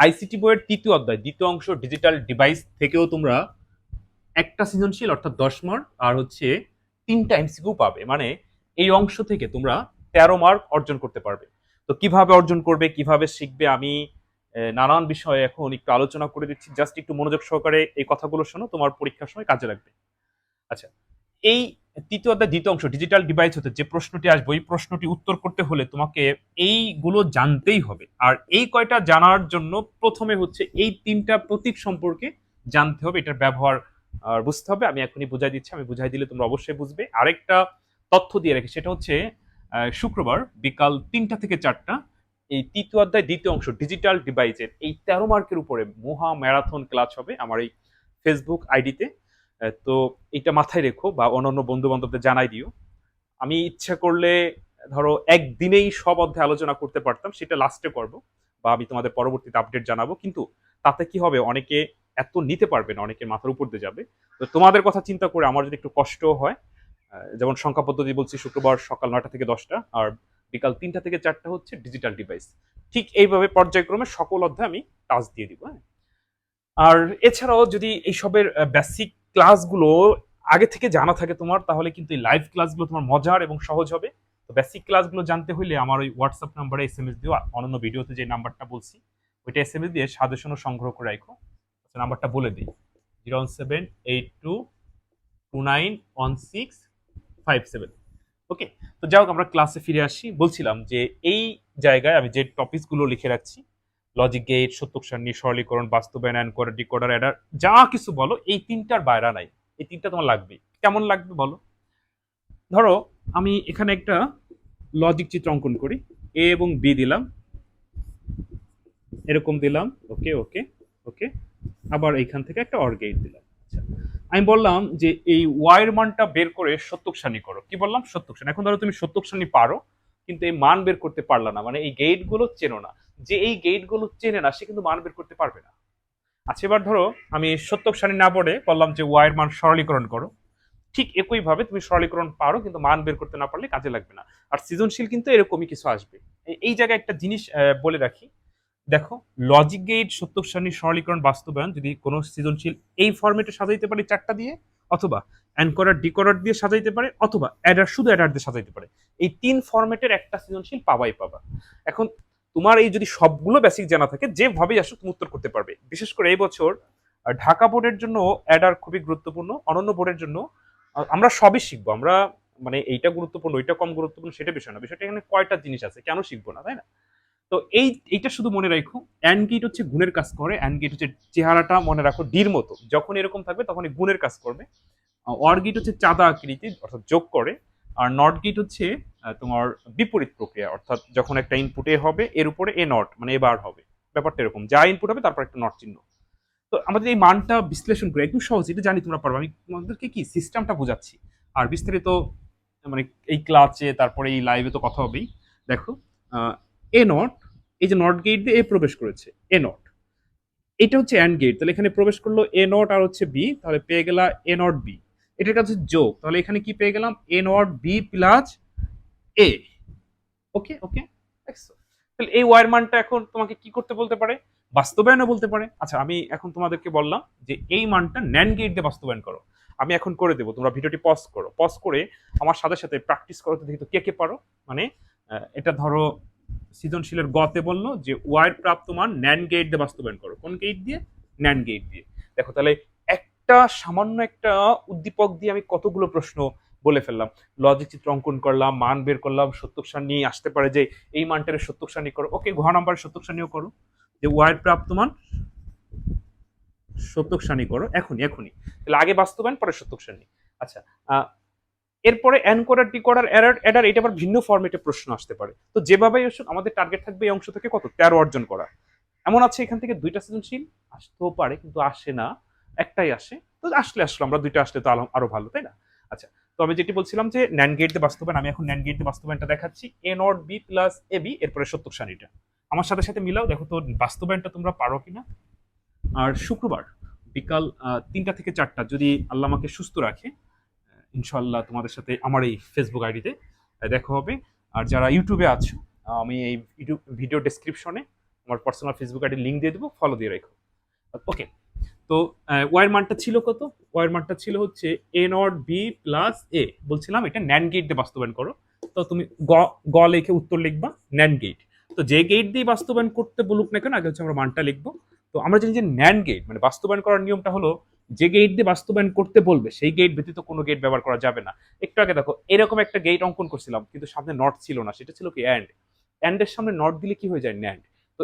ICT বইয়ের তৃতীয় অধ্যায় দ্বিতীয় অংশ ডিজিটাল ডিভাইস থেকেও তোমরা একটা সৃজনশীল অর্থাৎ 10 মার্ক আর হচ্ছে 3টা এমসিকিউ পাবে। মানে এই অংশ থেকে তোমরা 13 মার্ক অর্জন করতে পারবে। তো কিভাবে অর্জন করবে, কিভাবে শিখবে, আমি নানান বিষয়ে এখন একটু আলোচনা করে দিচ্ছি। জাস্ট একটু মনোযোগ সহকারে এই কথাগুলো শোনো, তোমার পরীক্ষার সময় কাজে লাগবে। আচ্ছা, এই তৃতীয় অধ্যায় দ্বিতীয় অংশ ডিজিটাল ডিভাইস হতে যে প্রশ্নটি আসবে ওই প্রশ্নটি উত্তর করতে হলে তোমাকে এইগুলো জানতেই হবে। আর এই কয়টা জানার জন্য প্রথমে হচ্ছে এই 3টা প্রতীক সম্পর্কে জানতে হবে, এটার ব্যবহার বুঝতে হবে। আমি এখনই বুঝাই দিচ্ছি, আমি বুঝাই দিলে তোমরা অবশ্যই বুঝবে। আরেকটা তথ্য দিয়ে রাখি, সেটা হচ্ছে শুক্রবার বিকাল 3টা থেকে 4টা এই তৃতীয় অধ্যায় দ্বিতীয় অংশ ডিজিটাল ডিভাইসের এই 13 মার্কের উপরে মহা ম্যারাথন ক্লাস হবে আমার এই ফেসবুক আইডিতে। তো এটা মাথায় রেখো বা অন্যান্য বন্ধু বান্ধবদের জানাই দিও। আমি ইচ্ছা করলে ধরো একদিনেই সব অধ্যায় আলোচনা করতে পারতাম, সেটা লাস্টে করব বা আমি তোমাদের পরবর্তীতে আপডেট জানাবো। কিন্তু তাতে কি হবে, অনেকে এত নিতে পারবে না, অনেকের মাথার উপর দিয়ে যাবে। তো তোমাদের কথা চিন্তা করে আমার যদি একটু কষ্ট হয়, যেমন সংখ্যা পদ্ধতি বলছি, শুক্রবার সকাল 9টা থেকে 10টা আর বিকাল 3টা থেকে 4টা হচ্ছে ডিজিটাল ডিভাইস। ঠিক এইভাবে পর্যায়ক্রমে সকল অধ্যায় আমি টাচ দিয়ে দিব। হ্যাঁ, আর এছাড়াও যদি এইসবের বেসিক ক্লাসগুলো আগে থেকে জানা থাকে তোমার, তাহলে কিন্তু এই লাইভ ক্লাসগুলো তোমার মজার এবং সহজ হবে। তো বেসিক ক্লাসগুলো জানতে হলে আমার ওই হোয়াটসঅ্যাপ নাম্বারে এসএমএস দিও, অন্যান্য ভিডিওতে যে নাম্বারটা বলছি ওইটা এসএমএস দিয়ে সাজেশনও সংগ্রহ করে রাখো। আচ্ছা, নাম্বারটা বলে দিই, 01782291657। ওকে, তো যাই হোক আমরা ক্লাসে ফিরে আসি। বলছিলাম যে এই জায়গায় আমি যে টপিকসগুলো লিখে রাখছি, লজিক গেট, সত্যক সারণী, সরলীকরণ, বাস্তবায়ন, এনকোডার, ডিকোডার, অ্যাডার, যা কিছু বলো এই 3টার বাইরে নাই। এই 3টা তোমার লাগবে। কেমন লাগবে বলো? ধরো আমি এখানে একটা লজিক চিত্র অঙ্কন করি, এ এবং বি দিলাম, এরকম দিলাম, ওকে ওকে ওকে, আবার এইখান থেকে একটা অর গেট দিলাম। আচ্ছা, আমি বললাম যে এই ওয়াই এর মানটা বের করে সত্যক সারণী করো। কি বললাম? সত্যক সারণী। এখন ধরো তুমি সত্যক সারণী পারো কিন্তু এই মান বের করতে পারলা না, মানে এই গেট গুলো চেনো না। যে এই গেট গুলো চেনে না সে কিন্তু মান বের করতে পারবে না। আচ্ছা, এবার ধরো আমি সত্যক সারণী না পড়ে বললাম যে ওয়াই এর মান সরলীকরণ করো। ঠিক একই ভাবে তুমি সরলীকরণ পারো কিন্তু মান বের করতে না পারলে কাজে লাগবে না। আর সৃজনশীল কিন্তু এরকমই কিছু আসবে। এই জায়গায় একটা জিনিস বলে রাখি, দেখো, লজিক গেট, সত্যক সারণী, সরলীকরণ, বাস্তবায়ন যদি কোনো সৃজনশীল এই ফরম্যাটে সাজাইতে পারি 4টা দিয়ে, অথবা এনকোডার ডিকোডার দিয়ে সাজাইতে পারে, অথবা অ্যাডার শুধু অ্যাডার দিয়ে সাজাইতে পারে, এই 3 ফরম্যাটের একটা সৃজনশীল পাবাই পাবা। এখন তোমার এই যদি সবগুলো বেসিক জানা থাকে, যেভাবেই আসো তুমি উত্তর করতে পারবে। বিশেষ করে এই বছর ঢাকা বোর্ডের জন্য অ্যাডার খুবই গুরুত্বপূর্ণ, অনন্য বোর্ডের জন্য আমরা সবই শিখবো। আমরা মানে এইটা গুরুত্বপূর্ণ ওইটা কম গুরুত্বপূর্ণ সেটা বিষয় না, বিষয়টা এখানে কয়টা জিনিস আছে কেন শিখবো না, তাই না? তো এইটা শুধু মনে রাখো, অ্যান্ড গেট হচ্ছে গুণের কাজ করে, অ্যান্ড গেট হচ্ছে চেহারাটা মনে রাখো ডির মতো, যখন এরকম থাকবে তখনই গুণের কাজ করবে। অর গেট হচ্ছে চাঁদা আকৃতি অর্থাৎ যোগ করে। আর নট গেট হচ্ছে তোমার বিপরীত প্রক্রিয়া, অর্থাৎ যখন একটা ইনপুট এ হবে এর উপরে এ নট মানে এ বার হবে, ব্যাপারটা এরকম, যা ইনপুট হবে তারপর একটা নট চিহ্ন। তো আমাদের এই মানটা বিশ্লেষণ করে একদম সহজ, এটা জানি তোমরা পারবে, আমি তোমাদেরকে কি সিস্টেমটা বোঝাচ্ছি। আর বিস্তারিত মানে এই ক্লাসে তারপরে এই লাইভে তো কথা হবেই। দেখো, এ নট, এই যে নট গেট দিয়ে এ প্রবেশ করেছে, এ নট, এটা হচ্ছে অ্যান্ড গেট, তাহলে এখানে প্রবেশ করলো এ নট আর হচ্ছে বি, তাহলে পেয়ে গেলা এ নট বি। এটার কাছে যোগ, তাহলে এখানে কি পেয়ে গেলাম, এ নট বি প্লাস এ। ওকে ওকে, দেখছো? তাহলে এই ওয়ার মানটা এখন তোমাকে কি করতে বলতে পারে, বাস্তবায়নও বলতে পারে। আচ্ছা, আমি এখন তোমাদেরকে বললাম যে এই মানটা ন্যান্ড গেট দিয়ে বাস্তবায়ন করো। আমি এখন করে দেবো, তোমরা ভিডিওটি পজ করো, পজ করে আমার সাথে সাথে প্র্যাকটিস করো, তো দেখি তো কে কে পারো। মানে এটা ধরো সৃজনশীলের গতে বললো যে ওয়ার প্রাপ্ত মান ন্যান্ড গেট দিয়ে বাস্তবায়ন করো। কোন গেট দিয়ে? ন্যান্ড গেট দিয়ে। দেখো তাহলে একটা সামান্য একটা উদ্দীপক দিয়ে আমি কতগুলো প্রশ্ন বলে ফেললাম। লজিক চিত্র অঙ্কন করলাম, মান বের করলাম, সত্যক সারণী আসতে পারে যে এই মানটারে সত্যক সারণী করো। ওকে, ঘ নাম্বার সত্যক সারণীও করো, যে ওয়াই প্রাপ্ত মান সত্যক সারণী করো এখনই এখনই। তাহলে আগে বাস্তবায়ন পরে সত্যক সারণী। আচ্ছা, এরপরে এনকোডার ডিকোডার অ্যাডার এটা আবার ভিন্ন ফরম্যাটে প্রশ্ন আসতে পারে। তো যেভাবেই আসুক আমাদের টার্গেট থাকবে এই অংশ থেকে কত 13 অর্জন করা। এমন আছে এখান থেকে 2টা সৃজনশীল আসতেও পারে কিন্তু আসে না, একটাই আসে। তো আসলে আসলো, আমরা 2টা আসলে তো আরো ভালো, তাই না? আচ্ছা, তো আমি যেটি বলছিলাম যে ন্যান্ড গেট দিয়ে বাস্তবায়ন, আমি এখন ন্যান্ড গেট দিয়ে বাস্তবায়নটা দেখাচ্ছি। A not B plus A B, এরপরে সত্যক সারণীটা আমার সাথে সাথে মিলাও, দেখো তো বাস্তবায়নটা তোমরা পারো কিনা। আর শুক্রবার বিকাল 3টা থেকে 4টা যদি আল্লাহ আমাকে সুস্থ রাখে, ইনশাল্লাহ তোমাদের সাথে আমার এই ফেসবুক আইডিতে দেখা হবে। আর যারা ইউটিউবে আছো, আমি এই ইউটিউব ভিডিও ডেসক্রিপশনে আমার পার্সোনাল ফেসবুক আইডি লিঙ্ক দিয়ে দেবো, ফলো দিয়ে রেখো। ওকে, তো ওয়াইয়ের মানটা ছিল কত? ওয়াইয়ের মানটা ছিল হচ্ছে এ নট বি প্লাস এ। বলছিলাম এটা ন্যান্ড গেট দিয়ে বাস্তবায়ন করো। তো তুমি গ লিখে উত্তর লিখবা ন্যান্ড গেট। তো যে গেট দিয়ে বাস্তবায়ন করতে বলুক না কেন, আগে হচ্ছে আমরা মানটা লিখবো। তো আমরা জানি যে ন্যান্ড গেট মানে বাস্তবায়ন করার নিয়মটা হলো যে গেট দিয়ে বাস্তবায়ন করতে বলবে সেই গেট ব্যতীত কোনো গেট ব্যবহার করা যাবে না। একটু আগে দেখো এরকম একটা গেট অঙ্কন করছিলাম, কিন্তু সামনে নট ছিল না, সেটা ছিল কি অ্যান্ড। অ্যান্ডের সামনে নট দিলে কি হয়ে যায়? ন্যান্ড। তো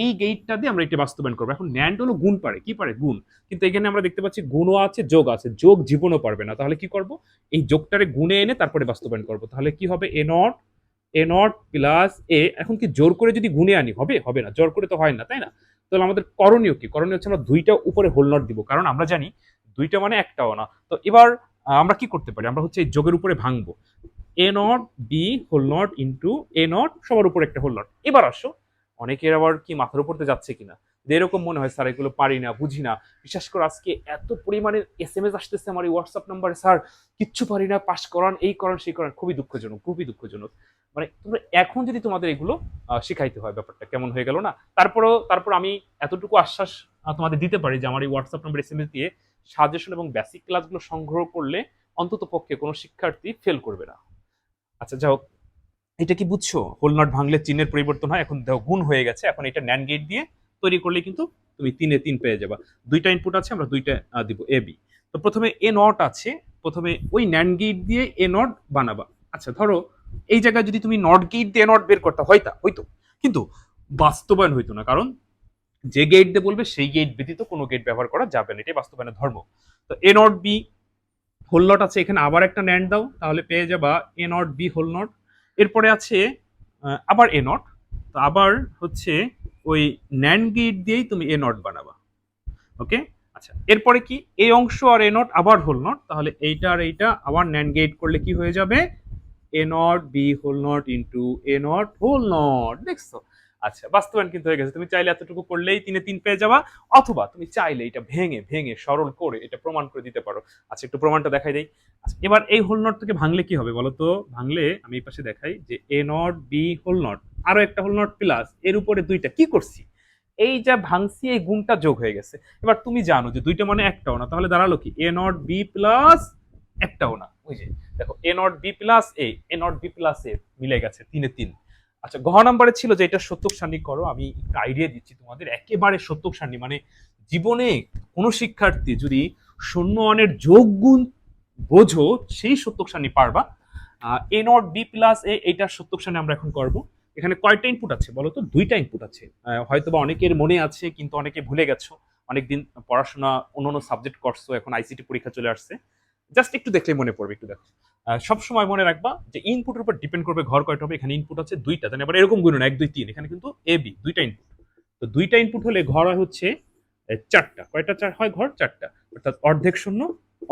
এই গেটটা দিয়ে আমরা এটা বাস্তবায়ন করবো। এখন ন্যান্ড হলো গুণ পারে, কি পারে? গুণ। কিন্তু এখানে আমরা দেখতে পাচ্ছি গুণও আছে, যোগ আছে, যোগ জীবনও পারবে না। তাহলে কি করব? এই যোগটারে গুণে এনে তারপরে বাস্তবায়ন করব। তাহলে কি হবে? এ নট প্লাস এ। এখন কি জোর করে যদি গুণে আনি হবে? হবে না, জোর করে তো হয় না, তাই না? তাহলে আমাদের করণীয় কি? করণীয় হচ্ছে আমরা দুইটা উপরে হোল নট দিব, কারণ আমরা জানি দুইটা মানে একটাও না। তো এবার আমরা কি করতে পারি? আমরা হচ্ছে এই যোগের উপরে ভাঙবো। A not B whole not into A not, সবার উপরে একটা হোল নট। এবার আসো, অনেকের আবার কি মাথার উপর যাচ্ছে কিনা, যে এরকম মনে হয় স্যার এগুলো পারি না, বুঝি না। বিশেষ করে আজকে এত পরিমাণে SMS আসতেছে আমার এই হোয়াটসঅ্যাপ নাম্বারে, স্যার কিচ্ছু পারি না, পাস করান, এই করান, সেই করান। খুবই দুঃখজনক, খুবই দুঃখজনক। মানে তোমরা এখন যদি তোমাদের এগুলো শিখাইতে হয়, ব্যাপারটা কেমন হয়ে গেল না? তারপর আমি এতটুকু আশ্বাস তোমাদের দিতে পারি যে আমার এই হোয়াটসঅ্যাপ নাম্বার SMS দিয়ে সাজেশন এবং বেসিক ক্লাসগুলো সংগ্রহ করলে অন্তত পক্ষে কোনো শিক্ষার্থী ফেল করবে না। আচ্ছা যাও, এটা কি বুঝছো? হোল নট ভাঙলে চিহ্নের পরিবর্তন হয়। এখন দেখো গুণ হয়ে গেছে, এখন এটা ন্যান্ড গেট দিয়ে তৈরি করলে কিন্তু তুমি 3 পেয়ে যাবা। দুইটা ইনপুট আছে, আমরা দুইটা দিব এ বি। তো প্রথমে এ নট আছে, প্রথমে ওই ন্যান্ড গেট দিয়ে এ নট বানাবা। আচ্ছা ধরো এই জায়গায় যদি তুমি নট গেট দিয়ে নট বের করতে হয়তো, কিন্তু বাস্তবায়ন হইতো না, কারণ যে গেট দিয়ে বলবে সেই গেট ব্যতীত কোনো গেট ব্যবহার করা যাবে না, এটাই বাস্তবায়নের ধর্ম। তো এ নট বি হোল নট আছে, এখানে আবার একটা ন্যান্ড দাও, তাহলে পেয়ে যাবা এ নট বি হোল নট। এরপরে আছে আবার এ নট। তো আবার হচ্ছে ওই ন্যান্ড গেট দিয়েই তুমি এ নট বানাবা। ওকে, আচ্ছা এরপরে কি এই অংশ আর এ নট আবার হোল নট, তাহলে এইটা আর এইটা আবার ন্যান্ড গেট করলে কি হয়ে যাবে? A not B whole not into A not whole not. দেখছো? আচ্ছা বাস্তবায়ন কিন্তু হয়ে গেছে। তুমি চাইলে এতটুকু করলেই 3 পেয়ে যাবা, অথবা তুমি চাইলে এটা ভেঙে ভেঙে সরল করে এটা প্রমাণ করে দিতে পারো। আচ্ছা একটু প্রমাণটা দেখাই দেই। আচ্ছা এবার এই হোল নট থেকে ভাঙলে কি হবে বলো তো? ভাঙলে আমি এই পাশে দেখাই যে এ নট বি হোল নট, আরো একটা হোল নট প্লাস এর উপরে দুইটা, কি করছি? এই যা ভাঙছি এই গুণটা যোগ হয়ে গেছে। এবার তুমি জানো যে দুইটা মানে একটাও না, তাহলে দাঁড়ালো কি? এ নট বি প্লাস একটাও না। ওই যে দেখো A not B plus A not B plus A মিলে গেছে 3 আচ্ছা ঘ নাম্বারে ছিল যে এটা সত্যক সারণী করো। আমি একটা আইডিয়া দিচ্ছি তোমাদের, একেবারে সত্যক সারণী মানে জীবনে কোনো শিক্ষার্থী যদি শূন্য অনের যোগ গুণ বোঝো সেই সত্যক সারণী পারবা। এ নট বি প্লাস এ, এইটার সত্যক সারণী আমরা এখন করব। এখানে কয়টা ইনপুট আছে বলো তো? দুইটা ইনপুট আছে। হয়তোবা অনেকের মনে আছে, কিন্তু অনেকে ভুলে গেছো। অনেকদিন পড়াশোনা অন্যান্য সাবজেক্ট করছো, এখন আইসিটি পরীক্ষা চলে আসছে, জাস্ট একটু দেখলে মনে পড়বে, একটু দেখো। সবসময় মনে রাখবা যে ইনপুটের উপর ডিপেন্ড করবে ঘর কয়টা হবে। এখানে ইনপুট আছে দুইটা, তাহলে আবার এরকম গুণ না 1 2 3, এখানে কিন্তু এ বি দুইটা ইনপুট। তো দুইটা ইনপুট হলে ঘর হয় হচ্ছে 4টা। কয়টা চার হয়? ঘর 4টা। অর্থাৎ অর্ধেক শূন্য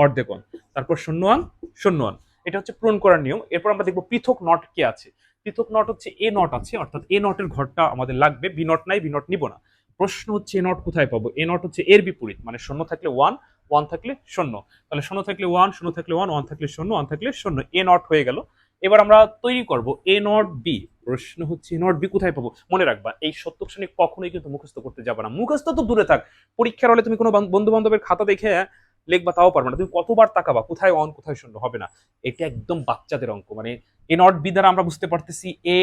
অর্ধেক ওয়ান, তারপর শূন্য ওয়ান শূন্য ওয়ান। এটা হচ্ছে পূরণ করার নিয়ম। এরপর আমরা দেখবো পৃথক নট কে আছে। পৃথক নট হচ্ছে এ নট আছে, অর্থাৎ এ নটের ঘরটা আমাদের লাগবে। বি নট নাই, বি নট নিব না। প্রশ্ন হচ্ছে এ নট কোথায় পাবো? এ নট হচ্ছে এর বিপরীত, মানে শূন্য থাকলে ওয়ান, ওয়ান থাকলে শূন্য। তাহলে শূন্য থাকলে ওয়ান, শূন্য থাকলে ওয়ান, ওয়ান থাকলে শূন্য, ওয়ান থাকলে শূন্য। এ নট হয়ে গেল। এবার আমরা তৈরি করব এ নট বি। প্রশ্ন হচ্ছে এ নট বি কোথায় পাবো? মনে রাখবা এই সত্যক শ্রেণী কখনোই কিন্তু মুখস্থ করতে যাবে না। মুখস্থ তো দূরে থাক, পরীক্ষার হলে তুমি কোনো বন্ধু বান্ধবের খাতা দেখে লিখবা তাও পারবে না। তুমি কতবার তাকাবা কোথায় অন কোথায় শূন্য, হবে না। এটা একদম বাচ্চাদের অঙ্ক। মানে এ নট বি দ্বারা আমরা বুঝতে পারতেছি এ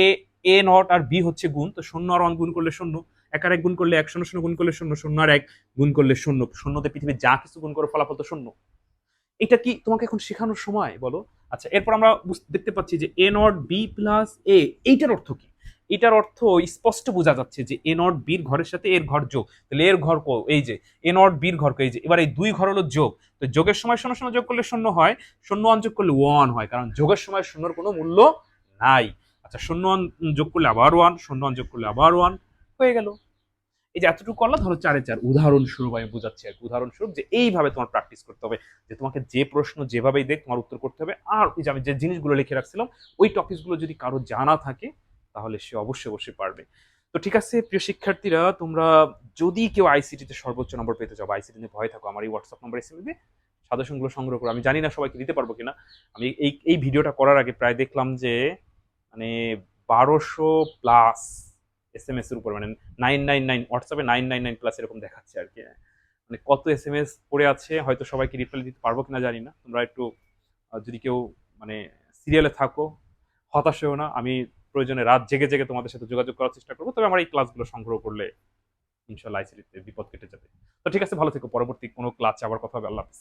এ নট আর বি হচ্ছে গুণ, তো শূন্য আর ওয়ান গুণ করলে শূন্য, এক আর এক গুণ করলে এক, শূন্য শূন্য গুণ করলে শূন্য, শূন্য আর এক গুণ করলে শূন্য। শূন্যতে পৃথিবীর যা কিছু গুণ করে ফলাফল তো শূন্য। এটা কি তোমাকে এখন শেখানোর সময় বলো? আচ্ছা এরপর আমরা দেখতে পাচ্ছি যে এ নট বি প্লাস এ, এইটার অর্থ কি? এটার অর্থ স্পষ্ট বোঝা যাচ্ছে যে এ নট বির ঘরের সাথে এর ঘর যোগ। তাহলে এর ঘর এই যে এ নট বির ঘর এই যে, এবার এই দুই ঘর হলো যোগ। তো যোগের সময় শূন্য শূন্য যোগ করলে শূন্য হয়, শূন্য ওয়ান যোগ করলে ওয়ান হয়, কারণ যোগের সময় শূন্যর কোনো মূল্য নাই। আচ্ছা শূন্য ওয়ান যোগ করলে আবার ওয়ান, শূন্য ওয়ান যোগ করলে আবার ওয়ান, হয়ে গেল। এই যে এতটুকু করলা, ধরো 4 উদাহরণস্বরূপ আমি বোঝাচ্ছি আর কি, উদাহরণস্বরূপ যে এইভাবে তোমার প্র্যাকটিস করতে হবে, যে তোমাকে যে প্রশ্ন যেভাবেই দেখ তোমার উত্তর করতে হবে। আর ওই যে আমি যে জিনিসগুলো লিখে রাখছিলাম ওই টপিকসগুলো যদি কারো জানা থাকে তাহলে সে অবশ্যই অবশ্যই পারবে। তো ঠিক আছে প্রিয় শিক্ষার্থীরা, তোমরা যদি কেউ আইসিটিতে সর্বোচ্চ নম্বর পেতে যাও, আইসিটি নিয়ে ভয় থাকো, আমার এই হোয়াটসঅ্যাপ নম্বর এসে দিবে, সাজেশনগুলো সংগ্রহ করো। আমি জানি না সবাইকে দিতে পারবো কিনা। আমি এই ভিডিওটা করার আগে প্রায় দেখলাম যে মানে 1200 প্লাস SMS এর উপর, মানে 999 হোয়াটসঅ্যাপে 999 প্লাস এরকম দেখাচ্ছে আর কি। মানে কত SMS পড়ে আছে, হয়তো সবাইকে রিপ্লাই দিতে পারবো কিনা জানি না। তোমরা একটু যদি কেউ মানে সিরিয়ালে থাকো, হতাশ হয়েও না, আমি প্রয়োজনে রাত জেগে জেগে তোমাদের সাথে যোগাযোগ করার চেষ্টা করবো। তবে আমার এই ক্লাসগুলো সংগ্রহ করলে ইনশাল্লাহ আইসিটিতে বিপদ কেটে যাবে। তো ঠিক আছে, ভালো থেকো, পরবর্তী কোনো ক্লাসে আবার কথা হবে। আল্লাহ হাফিজ।